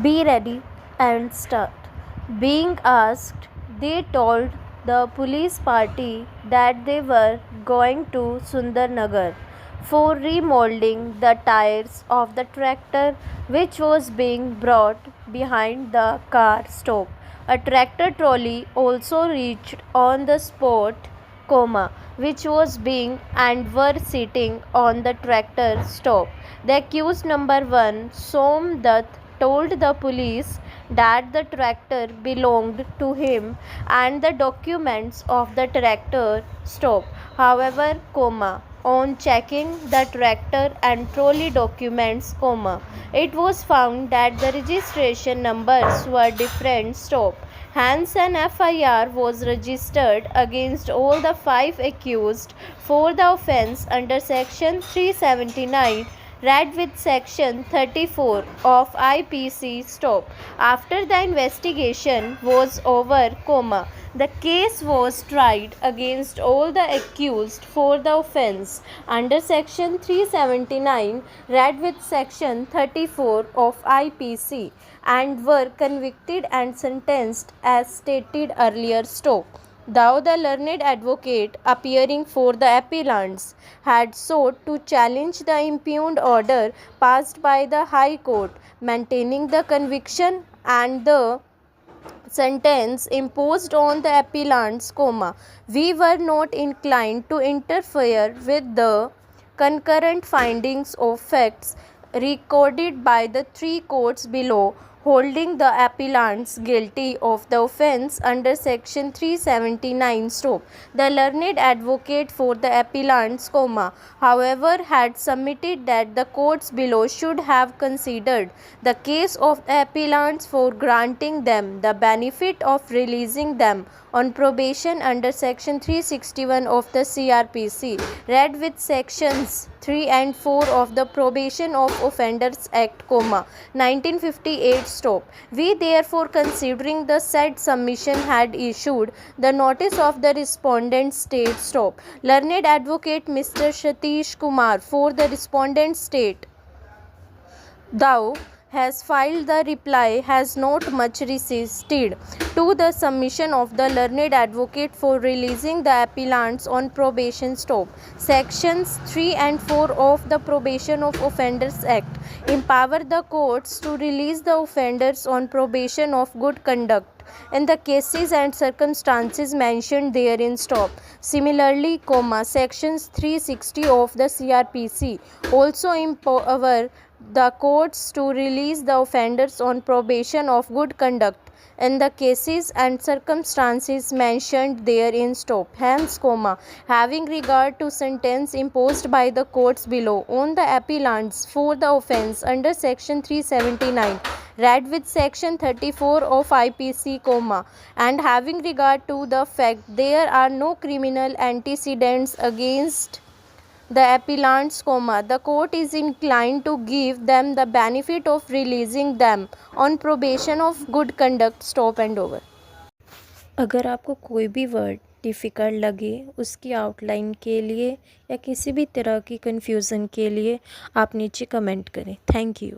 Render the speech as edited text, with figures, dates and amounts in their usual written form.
Be ready and start. Being asked, they told the police party that they were going to Sundarnagar for remolding the tires of the tractor which was being brought behind the car stop. A tractor trolley also reached on the spot, which was being and were sitting on the tractor stop. The accused number 1, Somdath, told the police that the tractor belonged to him and the documents of the tractor stopped. However, on checking the tractor and trolley documents, it was found that the registration numbers were different. Hence, an FIR was registered against all the 5 accused for the offence under Section 379, read with Section 34 of IPC. After the investigation was over, the case was tried against all the accused for the offence under Section 379, read with Section 34 of IPC, and were convicted and sentenced as stated earlier. Thou, the learned advocate appearing for the appellants, had sought to challenge the impugned order passed by the High Court, maintaining the conviction and the sentence imposed on the appellants, we were not inclined to interfere with the concurrent findings of facts recorded by the 3 courts below, holding the appellants guilty of the offence under Section 379. The learned advocate for the appellants, however, had submitted that the courts below should have considered the case of the appellants for granting them the benefit of releasing them on probation under Section 361 of the CRPC, read with Sections 3 and 4 of the Probation of Offenders Act, 1958. We therefore, considering the said submission, had issued the notice of the respondent state. Learned advocate Mr. Satish Kumar for the respondent state. Thou has filed the reply has not much resisted to the submission of the learned advocate for releasing the appellants on probation. Sections 3 and 4 of the Probation of Offenders Act empower the courts to release the offenders on probation of good conduct in the cases and circumstances mentioned therein. Similarly, Sections 360 of the CRPC also empower the courts to release the offenders on probation of good conduct in the cases and circumstances mentioned therein. Hence, having regard to sentence imposed by the courts below on the appellants for the offence under Section 379, read with Section 34 of IPC, and having regard to the fact there are no criminal antecedents against the appellants, the court is inclined to give them the benefit of releasing them on probation of good conduct. and over. अगर आपको कोई भी word difficult लगे, उसकी outline के लिए या किसी भी तरह की कन्फ्यूज़न के लिए आप नीचे कमेंट करें. Thank you.